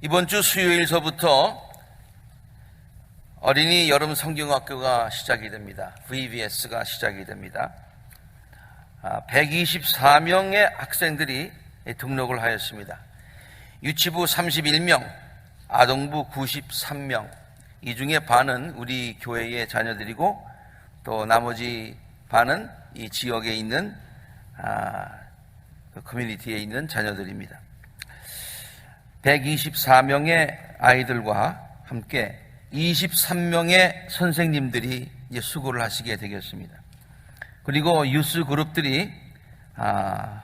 이번 주 수요일서부터 어린이 여름 성경학교가 시작이 됩니다. VBS가 시작이 됩니다. 124명의 학생들이 등록을 하였습니다. 유치부 31명, 아동부 93명, 이 중에 반은 우리 교회의 자녀들이고 또 나머지 반은 이 지역에 있는 커뮤니티에 있는 자녀들입니다. 124명의 아이들과 함께 23명의 선생님들이 이제 수고를 하시게 되겠습니다. 그리고 유스 그룹들이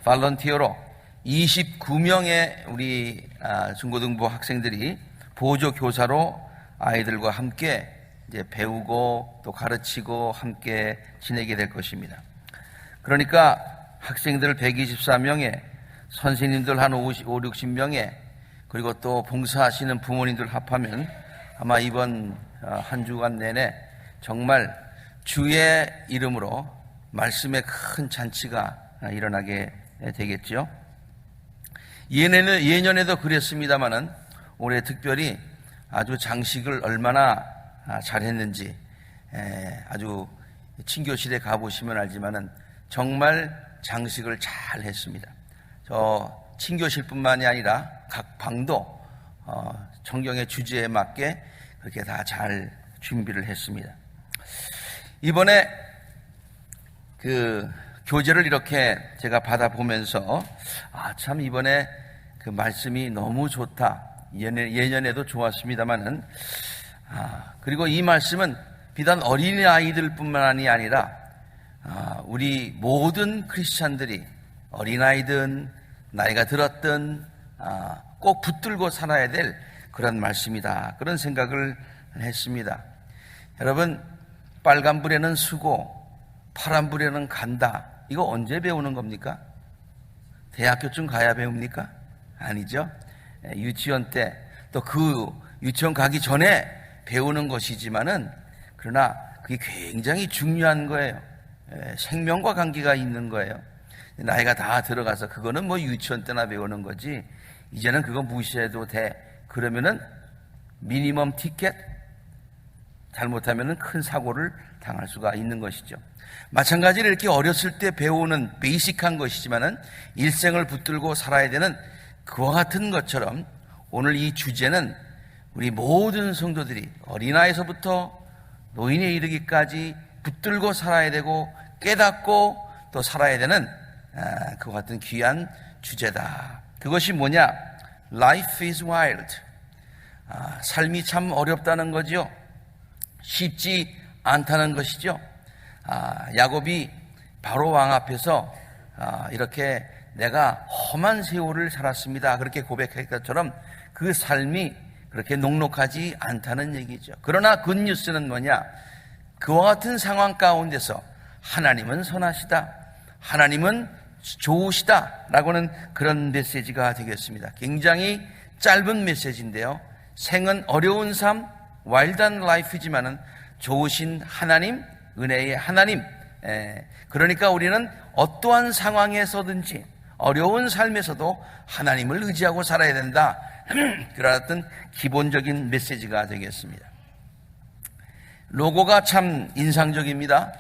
발런티어로 29명의 우리 중고등부 학생들이 보조 교사로 아이들과 함께 이제 배우고 또 가르치고 함께 지내게 될 것입니다. 그러니까 학생들 124명에 선생님들 한 50, 60명에 그리고 또 봉사하시는 부모님들 합하면 아마 이번 한 주간 내내 정말 주의 이름으로 말씀의 큰 잔치가 일어나게 되겠죠. 예년에도 그랬습니다마는 올해 특별히 아주 장식을 얼마나 잘했는지 아주 친교실에 가보시면 알지만은 정말 장식을 잘 했습니다. 저 친교실뿐만이 아니라 각 방도 성경의 주제에 맞게 그렇게 다 잘 준비를 했습니다. 이번에 그 교재를 이렇게 제가 받아보면서 참 이번에 그 말씀이 너무 좋다. 예년에도 좋았습니다만은 그리고 이 말씀은 비단 어린아이들뿐만이 아니라 우리 모든 크리스찬들이 어린아이든 나이가 들었든 꼭 붙들고 살아야 될 그런 말씀이다. 그런 생각을 했습니다. 여러분, 빨간불에는 쓰고 파란불에는 간다. 이거 언제 배우는 겁니까? 대학교쯤 가야 배웁니까? 아니죠. 유치원 때 또 그 유치원 가기 전에 배우는 것이지만은 그러나 그게 굉장히 중요한 거예요. 생명과 관계가 있는 거예요. 나이가 다 들어가서 그거는 뭐 유치원 때나 배우는 거지 이제는 그거 무시해도 돼. 그러면은 미니멈 티켓 잘못하면은 큰 사고를 당할 수가 있는 것이죠. 마찬가지로 이렇게 어렸을 때 배우는 베이직한 것이지만은 일생을 붙들고 살아야 되는 그와 같은 것처럼 오늘 이 주제는 우리 모든 성도들이 어린아이에서부터 노인에 이르기까지 붙들고 살아야 되고 깨닫고 또 살아야 되는 그와 같은 귀한 주제다. 그것이 뭐냐? Life is wild. 삶이 참 어렵다는 거죠. 쉽지 않다는 것이죠. 야곱이 바로 왕 앞에서 이렇게 내가 험한 세월을 살았습니다. 그렇게 고백할 것처럼 그 삶이 그렇게 녹록하지 않다는 얘기죠. 그러나 굿뉴스는 뭐냐? 그와 같은 상황 가운데서 하나님은 선하시다. 하나님은 좋으시다. 라고는 그런 메시지가 되겠습니다. 굉장히 짧은 메시지인데요. 생은 어려운 삶, 와일드한 라이프지만은 좋으신 하나님, 은혜의 하나님. 그러니까 우리는 어떠한 상황에서든지 어려운 삶에서도 하나님을 의지하고 살아야 된다. 그런 어떤 기본적인 메시지가 되겠습니다. 로고가 참 인상적입니다.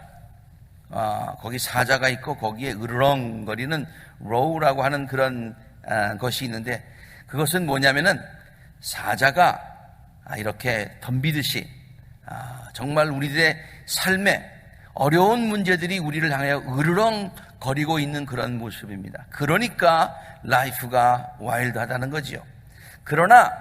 거기 사자가 있고 거기에 으르렁거리는 로우라고 하는 그런 것이 있는데 그것은 뭐냐면은 사자가 이렇게 덤비듯이 정말 우리들의 삶에 어려운 문제들이 우리를 향하여 으르렁거리고 있는 그런 모습입니다. 그러니까 라이프가 와일드하다는 거지요. 그러나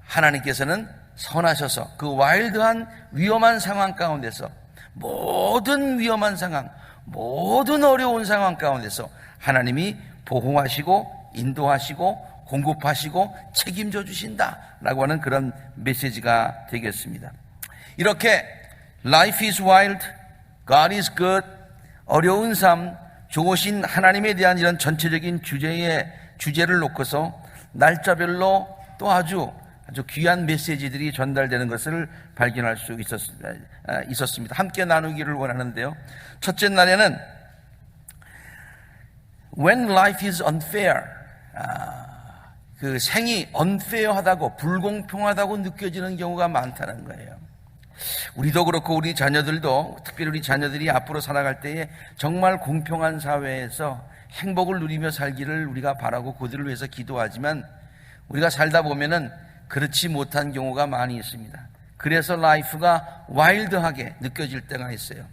하나님께서는 선하셔서 그 와일드한 위험한 상황 가운데서 모든 위험한 상황, 모든 어려운 상황 가운데서 하나님이 보호하시고 인도하시고 공급하시고 책임져 주신다라고 하는 그런 메시지가 되겠습니다. 이렇게 Life is wild, God is good, 어려운 삶, 좋으신 하나님에 대한 이런 전체적인 주제를 놓고서 날짜별로 또 아주 귀한 메시지들이 전달되는 것을 발견할 수 있었습니다. 함께 나누기를 원하는데요. 첫째 날에는 When life is unfair, 그 생이 unfair하다고, 불공평하다고 느껴지는 경우가 많다는 거예요. 우리도 그렇고 우리 자녀들도, 특별히 우리 자녀들이 앞으로 살아갈 때에 정말 공평한 사회에서 행복을 누리며 살기를 우리가 바라고 그들을 위해서 기도하지만, 우리가 살다 보면은 그렇지 못한 경우가 많이 있습니다. 그래서 라이프가 와일드하게 느껴질 때가 있어요.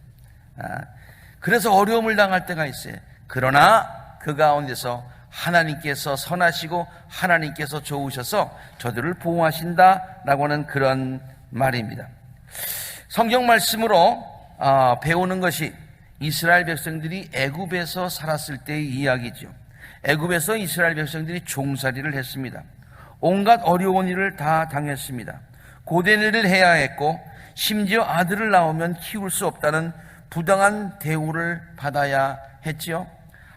그래서 어려움을 당할 때가 있어요. 그러나 그 가운데서 하나님께서 선하시고 하나님께서 좋으셔서 저들을 보호하신다라고 하는 그런 말입니다. 성경 말씀으로 배우는 것이 이스라엘 백성들이 애굽에서 살았을 때의 이야기죠. 애굽에서 이스라엘 백성들이 종살이를 했습니다. 온갖 어려운 일을 다 당했습니다. 고된 일을 해야 했고, 심지어 아들을 낳으면 키울 수 없다는 부당한 대우를 받아야 했죠.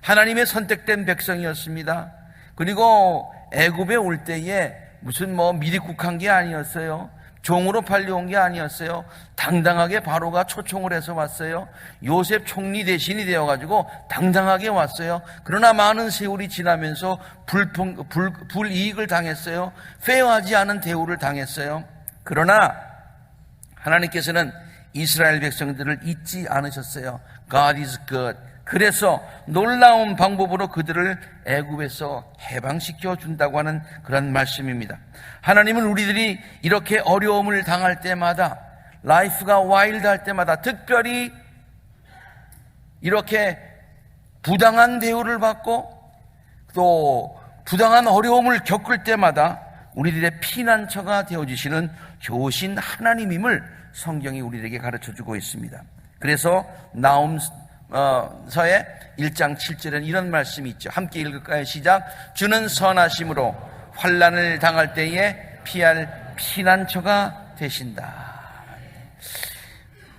하나님의 선택된 백성이었습니다. 그리고 애굽에 올 때에 무슨 미리국한 게 아니었어요. 종으로 팔려온 게 아니었어요. 당당하게 바로가 초청을 해서 왔어요. 요셉 총리 대신이 되어가지고 당당하게 왔어요. 그러나 많은 세월이 지나면서 불이익을 당했어요. 페어하지 않은 대우를 당했어요. 그러나 하나님께서는 이스라엘 백성들을 잊지 않으셨어요. God is good. 그래서 놀라운 방법으로 그들을 애굽에서 해방시켜 준다고 하는 그런 말씀입니다. 하나님은 우리들이 이렇게 어려움을 당할 때마다, 라이프가 와일드할 때마다, 특별히 이렇게 부당한 대우를 받고 또 부당한 어려움을 겪을 때마다 우리들의 피난처가 되어주시는 좋으신 하나님임을 성경이 우리에게 가르쳐주고 있습니다. 그래서 나홈서의 1장 7절에는 이런 말씀이 있죠. 함께 읽을까요? 시작. 주는 선하심으로 환난을 당할 때에 피할 피난처가 되신다.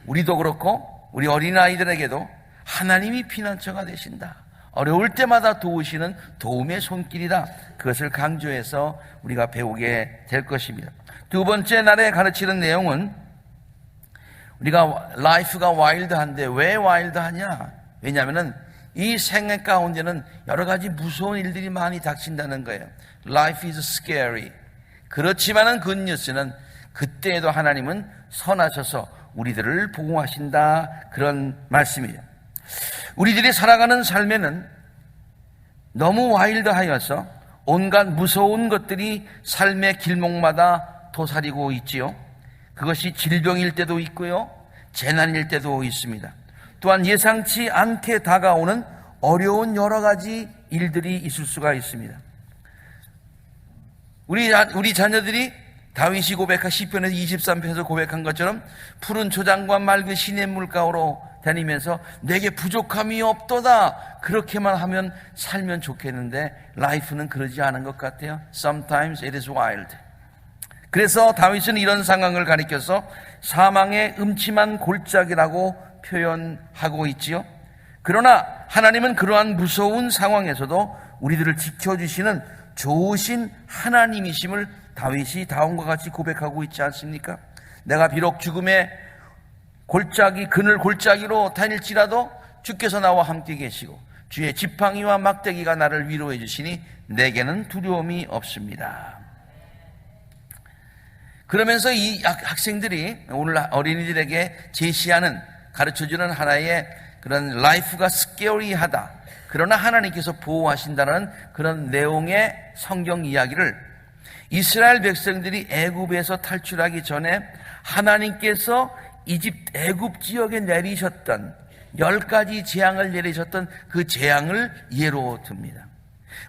우리도 그렇고 우리 어린아이들에게도 하나님이 피난처가 되신다. 어려울 때마다 도우시는 도움의 손길이다. 그것을 강조해서 우리가 배우게 될 것입니다. 두 번째 날에 가르치는 내용은, 우리가 라이프가 와일드한데 왜 와일드하냐? 왜냐하면 이 생애 가운데는 여러 가지 무서운 일들이 많이 닥친다는 거예요. Life is scary. 그렇지만은 굿뉴스는 그때에도 하나님은 선하셔서 우리들을 보호하신다, 그런 말씀이에요. 우리들이 살아가는 삶에는 너무 와일드하여서 온갖 무서운 것들이 삶의 길목마다 도사리고 있지요. 그것이 질병일 때도 있고요, 재난일 때도 있습니다. 또한 예상치 않게 다가오는 어려운 여러 가지 일들이 있을 수가 있습니다. 우리 자녀들이 다윗이 고백한 시편에서 23편에서 고백한 것처럼 푸른 초장과 맑은 시냇물 가로 다니면서 내게 부족함이 없도다, 그렇게만 하면 살면 좋겠는데 라이프는 그러지 않은 것 같아요. Sometimes it is wild. 그래서 다윗은 이런 상황을 가리켜서 사망의 음침한 골짜기라고 표현하고 있지요. 그러나 하나님은 그러한 무서운 상황에서도 우리들을 지켜주시는 좋으신 하나님이심을 다윗이 다음과 같이 고백하고 있지 않습니까? 내가 비록 죽음의 골짜기, 그늘 골짜기로 다닐지라도 주께서 나와 함께 계시고 주의 지팡이와 막대기가 나를 위로해 주시니 내게는 두려움이 없습니다. 그러면서 이 학생들이 오늘 어린이들에게 제시하는, 가르쳐주는 하나의 그런 라이프가 스케어리하다, 그러나 하나님께서 보호하신다는 그런 내용의 성경 이야기를 이스라엘 백성들이 애굽에서 탈출하기 전에 하나님께서 애굽 지역에 내리셨던 10가지 재앙을 내리셨던 그 재앙을 예로 듭니다.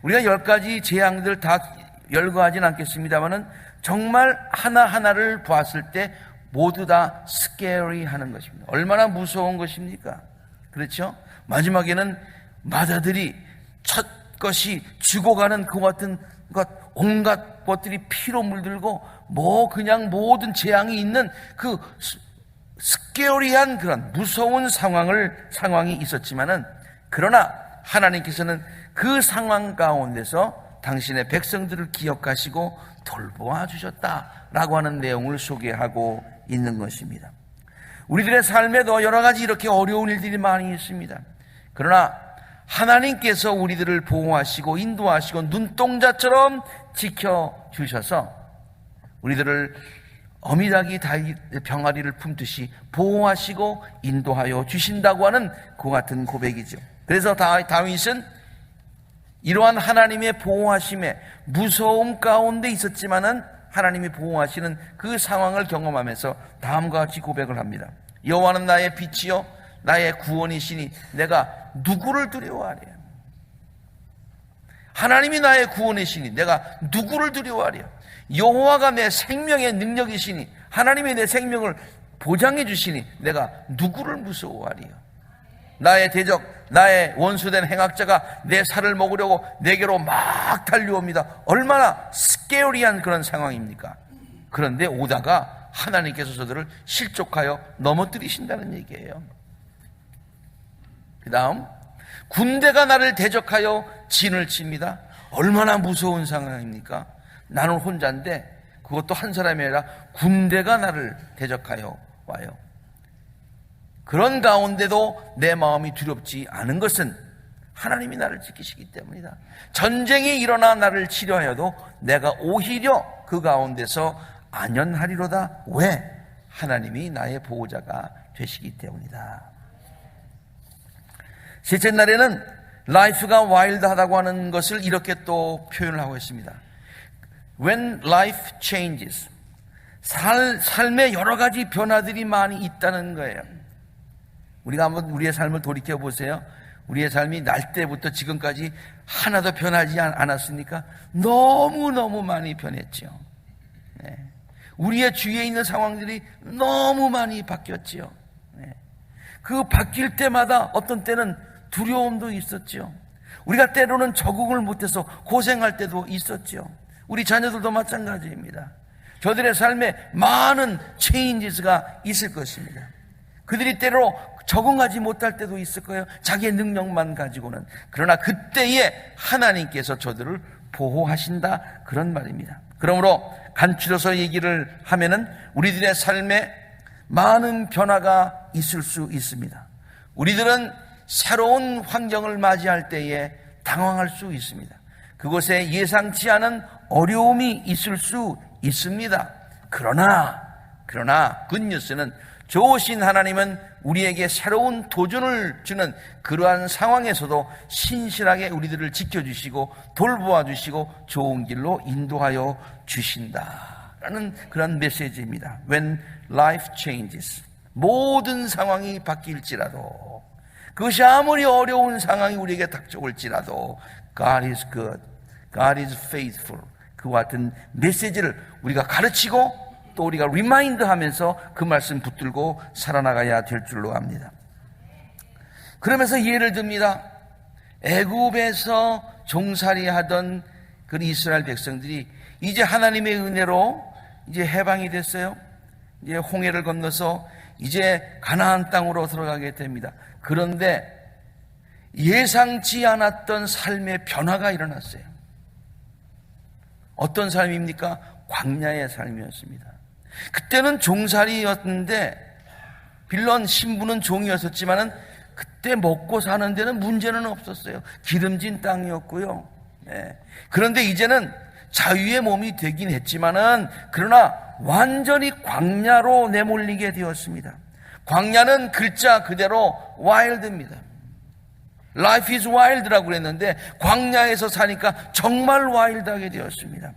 우리가 10가지 재앙들 다 열거하진 않겠습니다만은 정말 하나하나를 보았을 때 모두 다 스케어리하는 것입니다. 얼마나 무서운 것입니까? 그렇죠? 마지막에는 마다들이 첫 것이 죽어가는 그 같은 것, 온갖 것들이 피로 물들고 그냥 모든 재앙이 있는 그 스케어리한 그런 무서운 상황이 있었지만은, 그러나 하나님께서는 그 상황 가운데서 당신의 백성들을 기억하시고 돌보아 주셨다라고 하는 내용을 소개하고 있는 것입니다. 우리들의 삶에도 여러 가지 이렇게 어려운 일들이 많이 있습니다. 그러나 하나님께서 우리들을 보호하시고 인도하시고 눈동자처럼 지켜주셔서 우리들을 어미닭이 병아리를 품듯이 보호하시고 인도하여 주신다고 하는 그 같은 고백이죠. 그래서 다윗은 이러한 하나님의 보호하심에 무서움 가운데 있었지만은 하나님이 보호하시는 그 상황을 경험하면서 다음과 같이 고백을 합니다. 여호와는 나의 빛이요 나의 구원이시니 내가 누구를 두려워하랴. 하나님이 나의 구원이시니 내가 누구를 두려워하랴. 여호와가 내 생명의 능력이시니 하나님이 내 생명을 보장해 주시니 내가 누구를 무서워하리요. 나의 대적 나의 원수된 행악자가 내 살을 먹으려고 내게로 막 달려옵니다. 얼마나 스케어리한 그런 상황입니까? 그런데 오다가 하나님께서 저들을 실족하여 넘어뜨리신다는 얘기예요. 그 다음 군대가 나를 대적하여 진을 칩니다. 얼마나 무서운 상황입니까? 나는 혼자인데 그것도 한 사람이 아니라 군대가 나를 대적하여 와요. 그런 가운데도 내 마음이 두렵지 않은 것은 하나님이 나를 지키시기 때문이다. 전쟁이 일어나 나를 치료하여도 내가 오히려 그 가운데서 안연하리로다. 왜? 하나님이 나의 보호자가 되시기 때문이다. 셋째 날에는 life가 와일드하다고 하는 것을 이렇게 또 표현을 하고 있습니다. When life changes, 삶에 여러 가지 변화들이 많이 있다는 거예요. 우리가 한번 우리의 삶을 돌이켜 보세요. 우리의 삶이 날 때부터 지금까지 하나도 변하지 않았습니까? 너무너무 많이 변했죠. 네. 우리의 주위에 있는 상황들이 너무 많이 바뀌었죠. 네. 그 바뀔 때마다 어떤 때는 두려움도 있었죠. 우리가 때로는 적응을 못해서 고생할 때도 있었죠. 우리 자녀들도 마찬가지입니다. 저들의 삶에 많은 체인지스가 있을 것입니다. 그들이 때로 적응하지 못할 때도 있을 거예요. 자기의 능력만 가지고는. 그러나 그때에 하나님께서 저들을 보호하신다, 그런 말입니다. 그러므로 간추려서 얘기를 하면은 우리들의 삶에 많은 변화가 있을 수 있습니다. 우리들은 새로운 환경을 맞이할 때에 당황할 수 있습니다. 그곳에 예상치 않은 어려움이 있을 수 있습니다. 그러나 굿뉴스는 좋으신 하나님은 우리에게 새로운 도전을 주는 그러한 상황에서도 신실하게 우리들을 지켜주시고 돌보아 주시고 좋은 길로 인도하여 주신다라는 그런 메시지입니다. When life changes, 모든 상황이 바뀔지라도, 그것이 아무리 어려운 상황이 우리에게 닥쳐올지라도 God is good, God is faithful, 그와 같은 메시지를 우리가 가르치고 또 우리가 리마인드 하면서 그 말씀 붙들고 살아나가야 될 줄로 압니다. 그러면서 예를 듭니다. 애굽에서 종살이 하던 그 이스라엘 백성들이 이제 하나님의 은혜로 이제 해방이 됐어요. 이제 홍해를 건너서 이제 가나안 땅으로 들어가게 됩니다. 그런데 예상치 않았던 삶의 변화가 일어났어요. 어떤 삶입니까? 광야의 삶이었습니다. 그때는 종살이였는데 빌런 신부는 종이었었지만은 그때 먹고 사는 데는 문제는 없었어요. 기름진 땅이었고요. 네. 그런데 이제는 자유의 몸이 되긴 했지만은 그러나 완전히 광야로 내몰리게 되었습니다. 광야는 글자 그대로 wild입니다. Life is wild라고 그랬는데 광야에서 사니까 정말 와일드하게 되었습니다.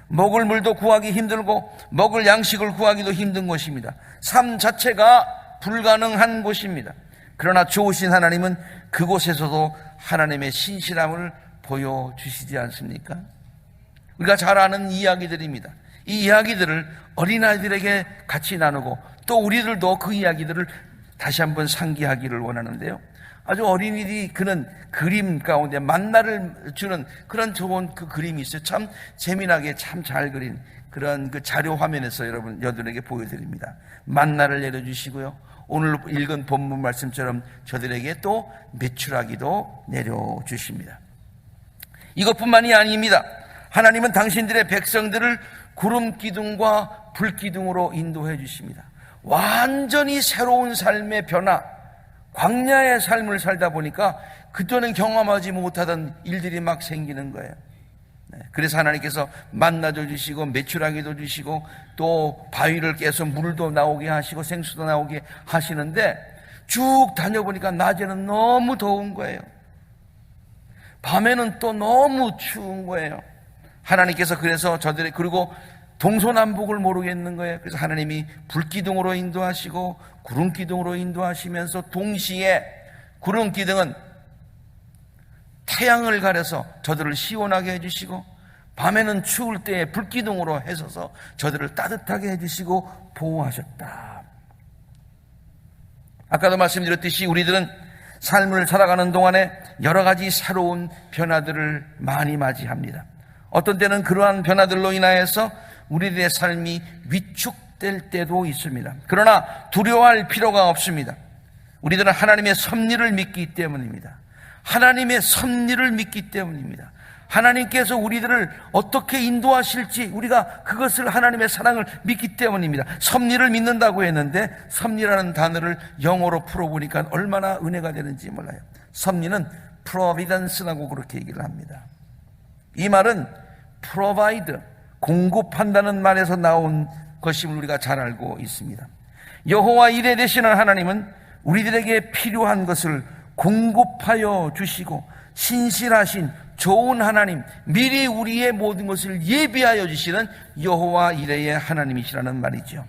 먹을 물도 구하기 힘들고 먹을 양식을 구하기도 힘든 곳입니다. 삶 자체가 불가능한 곳입니다. 그러나 좋으신 하나님은 그곳에서도 하나님의 신실함을 보여주시지 않습니까? 우리가 잘 아는 이야기들입니다. 이 이야기들을 어린아이들에게 같이 나누고 또 우리들도 그 이야기들을 다시 한번 상기하기를 원하는데요. 아주 어린이들이 그는 그림 가운데 만나를 주는 그런 좋은 그 그림이 있어요. 참 재미나게 참 잘 그린 그런 그 자료 화면에서 여러분에게 보여드립니다. 만나를 내려주시고요. 오늘 읽은 본문 말씀처럼 저들에게 또 메추라기도 내려주십니다. 이것뿐만이 아닙니다. 하나님은 당신들의 백성들을 구름 기둥과 불 기둥으로 인도해 주십니다. 완전히 새로운 삶의 변화, 광야의 삶을 살다 보니까 그때는 경험하지 못하던 일들이 막 생기는 거예요. 네. 그래서 하나님께서 만나줘 주시고 메추라기도 주시고 또 바위를 깨서 물도 나오게 하시고 생수도 나오게 하시는데 쭉 다녀보니까 낮에는 너무 더운 거예요. 밤에는 또 너무 추운 거예요. 하나님께서 그래서 저들의 그리고 동서남북을 모르겠는 거예요. 그래서 하나님이 불기둥으로 인도하시고 구름기둥으로 인도하시면서 동시에 구름기둥은 태양을 가려서 저들을 시원하게 해주시고 밤에는 추울 때에 불기둥으로 해서서 저들을 따뜻하게 해주시고 보호하셨다. 아까도 말씀드렸듯이 우리들은 삶을 살아가는 동안에 여러 가지 새로운 변화들을 많이 맞이합니다. 어떤 때는 그러한 변화들로 인하여서 우리들의 삶이 위축될 때도 있습니다. 그러나 두려워할 필요가 없습니다. 우리들은 하나님의 섭리를 믿기 때문입니다. 하나님의 섭리를 믿기 때문입니다. 하나님께서 우리들을 어떻게 인도하실지 우리가 그것을 하나님의 사랑을 믿기 때문입니다. 섭리를 믿는다고 했는데 섭리라는 단어를 영어로 풀어보니까 얼마나 은혜가 되는지 몰라요. 섭리는 providence라고 그렇게 얘기를 합니다. 이 말은 provide, 공급한다는 말에서 나온 것임을 우리가 잘 알고 있습니다. 여호와 이레 되시는 하나님은 우리들에게 필요한 것을 공급하여 주시고 신실하신 좋은 하나님, 미리 우리의 모든 것을 예비하여 주시는 여호와 이레의 하나님이시라는 말이죠.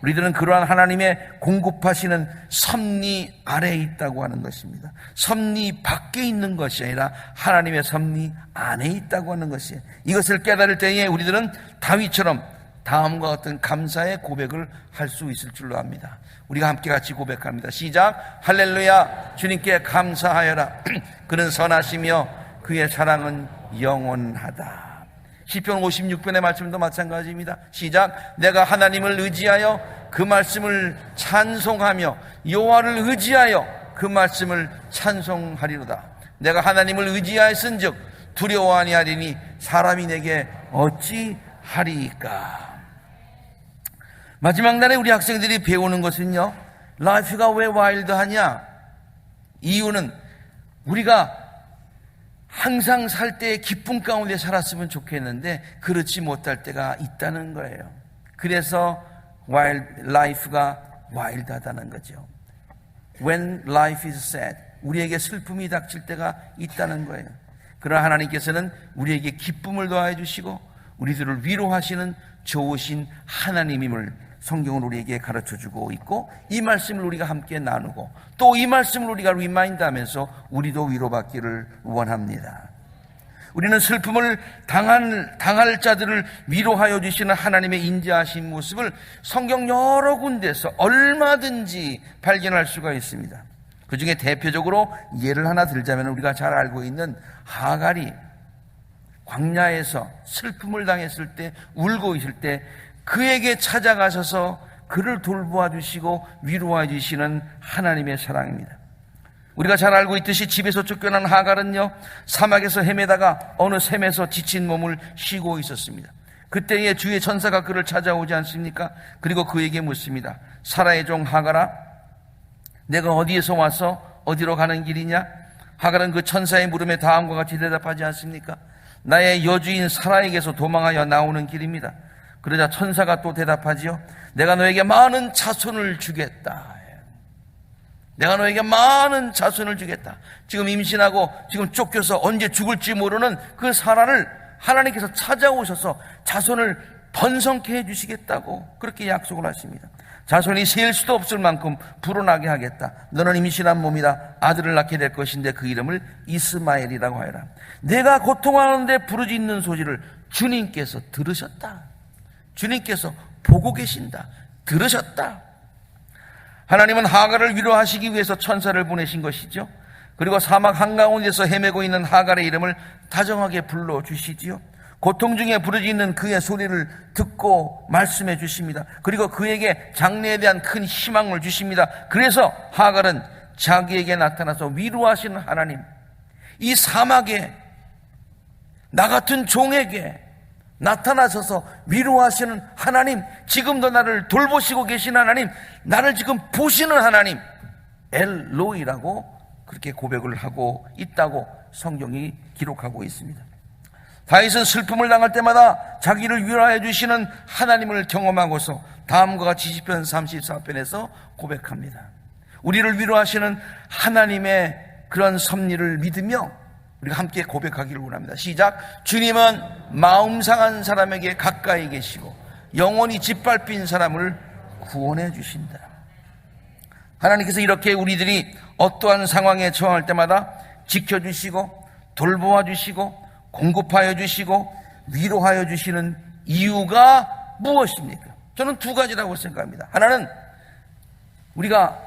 우리들은 그러한 하나님의 공급하시는 섭리 아래에 있다고 하는 것입니다. 섭리 밖에 있는 것이 아니라 하나님의 섭리 안에 있다고 하는 것이에요. 이것을 깨달을 때에 우리들은 다윗처럼 다음과 같은 감사의 고백을 할 수 있을 줄로 압니다. 우리가 함께 같이 고백합니다. 시작. 할렐루야. 주님께 감사하여라. 그는 선하시며 그의 사랑은 영원하다. 시편 56편의 말씀도 마찬가지입니다. 시작. 내가 하나님을 의지하여 그 말씀을 찬송하며 여호와를 의지하여 그 말씀을 찬송하리로다. 내가 하나님을 의지하였은즉 두려워 아니하리니 사람이 내게 어찌하리까. 마지막 날에 우리 학생들이 배우는 것은요, 라이프가 왜 와일드하냐? 이유는 우리가 항상 살 때 기쁨 가운데 살았으면 좋겠는데 그렇지 못할 때가 있다는 거예요. 그래서 라이프가 와일드하다는 거죠. When life is sad, 우리에게 슬픔이 닥칠 때가 있다는 거예요. 그러나 하나님께서는 우리에게 기쁨을 더해 주시고 우리들을 위로하시는 좋으신 하나님임을 성경은 우리에게 가르쳐주고 있고, 이 말씀을 우리가 함께 나누고 또 이 말씀을 우리가 리마인드하면서 우리도 위로받기를 원합니다. 우리는 슬픔을 당할 자들을 위로하여 주시는 하나님의 인자하신 모습을 성경 여러 군데서 얼마든지 발견할 수가 있습니다. 그 중에 대표적으로 예를 하나 들자면 우리가 잘 알고 있는 하갈이 광야에서 슬픔을 당했을 때, 울고 있을 때 그에게 찾아가셔서 그를 돌보아 주시고 위로해 주시는 하나님의 사랑입니다. 우리가 잘 알고 있듯이 집에서 쫓겨난 하갈은요, 사막에서 헤매다가 어느 샘에서 지친 몸을 쉬고 있었습니다. 그때에 주의 천사가 그를 찾아오지 않습니까? 그리고 그에게 묻습니다. 사라의 종 하갈아, 내가 어디에서 와서 어디로 가는 길이냐? 하갈은 그 천사의 물음에 다음과 같이 대답하지 않습니까? 나의 여주인 사라에게서 도망하여 나오는 길입니다. 그러자 천사가 또 대답하지요. 내가 너에게 많은 자손을 주겠다. 내가 너에게 많은 자손을 주겠다. 지금 임신하고 지금 쫓겨서 언제 죽을지 모르는 그 사라를 하나님께서 찾아오셔서 자손을 번성케 해주시겠다고 그렇게 약속을 하십니다. 자손이 셀 수도 없을 만큼 불어나게 하겠다. 너는 임신한 몸이다. 아들을 낳게 될 것인데 그 이름을 이스마엘이라고 하여라. 내가 고통하는데 부르짖는 소리를 주님께서 들으셨다. 주님께서 보고 계신다. 들으셨다. 하나님은 하갈을 위로하시기 위해서 천사를 보내신 것이죠. 그리고 사막 한가운데서 헤매고 있는 하갈의 이름을 다정하게 불러주시지요. 고통 중에 부르짖는 그의 소리를 듣고 말씀해 주십니다. 그리고 그에게 장래에 대한 큰 희망을 주십니다. 그래서 하갈은 자기에게 나타나서 위로하시는 하나님, 이 사막에 나 같은 종에게 나타나셔서 위로하시는 하나님, 지금도 나를 돌보시고 계신 하나님, 나를 지금 보시는 하나님, 엘로이라고 그렇게 고백을 하고 있다고 성경이 기록하고 있습니다. 다윗은 슬픔을 당할 때마다 자기를 위로해 주시는 하나님을 경험하고서 다음과 같이 시편 34편에서 고백합니다. 우리를 위로하시는 하나님의 그런 섭리를 믿으며 우리가 함께 고백하기를 원합니다. 시작. 주님은 마음 상한 사람에게 가까이 계시고 영원히 짓밟힌 사람을 구원해 주신다. 하나님께서 이렇게 우리들이 어떠한 상황에 처할 때마다 지켜주시고 돌보아 주시고 공급하여 주시고 위로하여 주시는 이유가 무엇입니까? 저는 두 가지라고 생각합니다. 하나는 우리가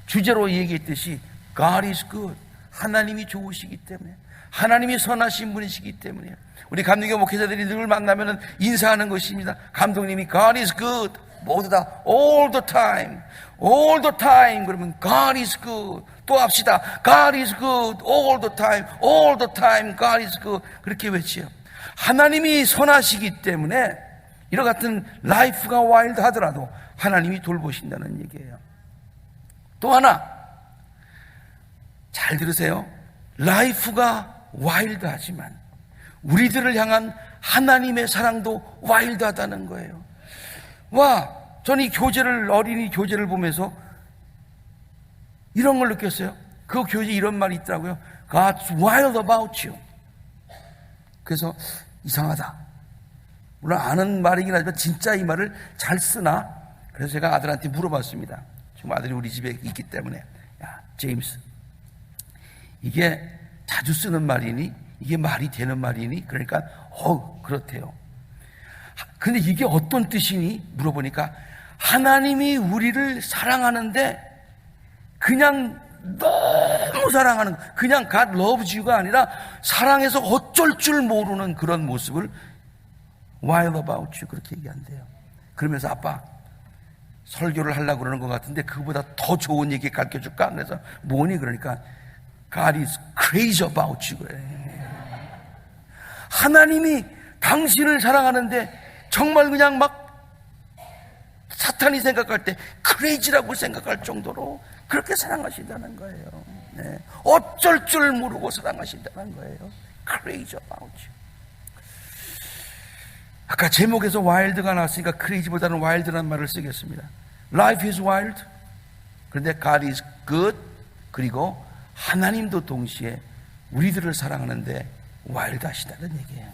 주제로 얘기했듯이 God is good. 하나님이 좋으시기 때문에, 하나님이 선하신 분이시기 때문에 우리 감리교 목회자들이 늘 만나면 인사하는 것입니다. 감독님이 God is good. 모두 다 all the time, all the time. 그러면 God is good. 또 합시다. God is good all the time, all the time. God is good. 그렇게 외치요. 하나님이 선하시기 때문에 이와 같은 라이프가 와일드 하더라도 하나님이 돌보신다는 얘기예요. 또 하나 잘 들으세요. 라이프가 와일드하지만 우리들을 향한 하나님의 사랑도 와일드하다는 거예요. 와, 저는 이 교재를, 어린이 교재를 보면서 이런 걸 느꼈어요. 그 교재에 이런 말이 있더라고요. God's wild about you. 그래서 이상하다. 물론 아는 말이긴 하지만 진짜 이 말을 잘 쓰나? 그래서 제가 아들한테 물어봤습니다. 지금 아들이 우리 집에 있기 때문에. 야, 제임스, 이게 자주 쓰는 말이니? 이게 말이 되는 말이니? 그러니까 그렇대요. 근데 이게 어떤 뜻이니? 물어보니까 하나님이 우리를 사랑하는데 그냥 너무 사랑하는, 그냥 God loves you가 아니라 사랑해서 어쩔 줄 모르는 그런 모습을 wild about you 그렇게 얘기한대요. 그러면서 아빠 설교를 하려고 그러는 것 같은데 그거보다 더 좋은 얘기 가르쳐줄까? 그래서 뭐니? 그러니까 God is crazy about you 그래. 하나님이 당신을 사랑하는데 정말 그냥 막 사탄이 생각할 때 crazy라고 생각할 정도로 그렇게 사랑하신다는 거예요. 네. 어쩔 줄 모르고 사랑하신다는 거예요. crazy about you. 아까 제목에서 wild가 나왔으니까 crazy보다는 wild라는 말을 쓰겠습니다. Life is wild. 그런데 God is good. 그리고 하나님도 동시에 우리들을 사랑하는데 와일드 하시다는 얘기예요.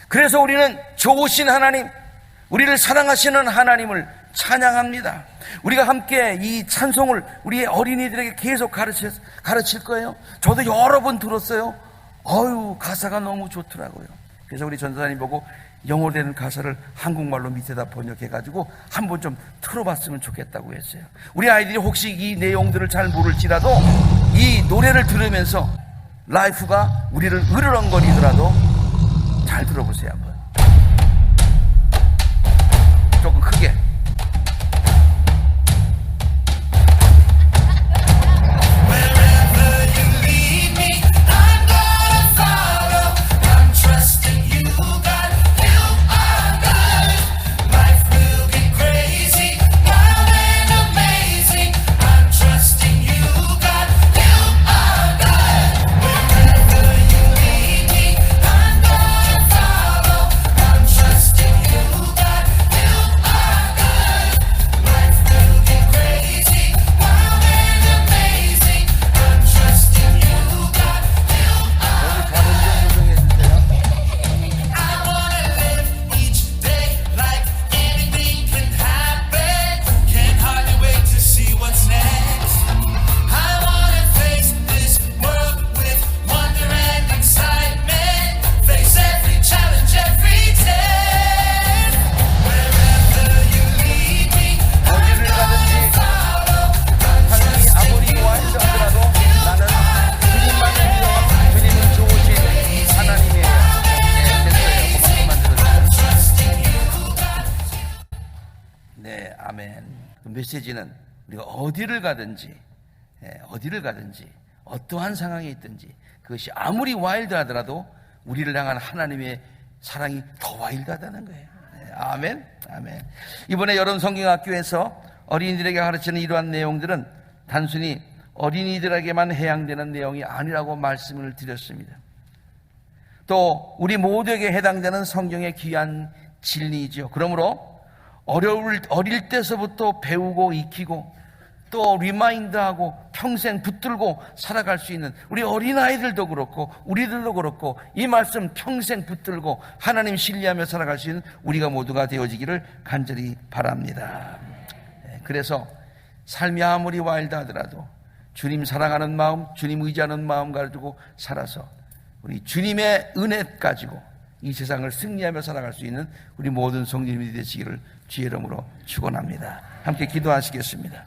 그래서 우리는 좋으신 하나님, 우리를 사랑하시는 하나님을 찬양합니다. 우리가 함께 이 찬송을 우리의 어린이들에게 계속 가르칠 거예요. 저도 여러 번 들었어요. 가사가 너무 좋더라고요. 그래서 우리 전사님 보고 영어로 되는 가사를 한국말로 밑에다 번역해가지고 한번 좀 틀어봤으면 좋겠다고 했어요. 우리 아이들이 혹시 이 내용들을 잘 모를지라도 이 노래를 들으면서 라이프가 우리를 으르렁거리더라도 잘 들어보세요. 한번 조금 크게. 메시지는 우리가 어디를 가든지 어떠한 상황에 있든지 그것이 아무리 와일드하더라도 우리를 향한 하나님의 사랑이 더 와일드하다는 거예요. 아멘, 아멘. 이번에 여름 성경학교에서 어린이들에게 가르치는 이러한 내용들은 단순히 어린이들에게만 해당되는 내용이 아니라고 말씀을 드렸습니다. 또 우리 모두에게 해당되는 성경의 귀한 진리이죠. 그러므로 어릴 때서부터 배우고 익히고 또 리마인드하고 평생 붙들고 살아갈 수 있는 우리 어린아이들도 그렇고 우리들도 그렇고 이 말씀 평생 붙들고 하나님 신뢰하며 살아갈 수 있는 우리가 모두가 되어지기를 간절히 바랍니다. 그래서 삶이 아무리 와일드하더라도 주님 사랑하는 마음, 주님 의지하는 마음 가지고 살아서 우리 주님의 은혜 가지고 이 세상을 승리하며 살아갈 수 있는 우리 모든 성도님이 되시기를 주의 이름으로 축원합니다. 함께 기도하시겠습니다.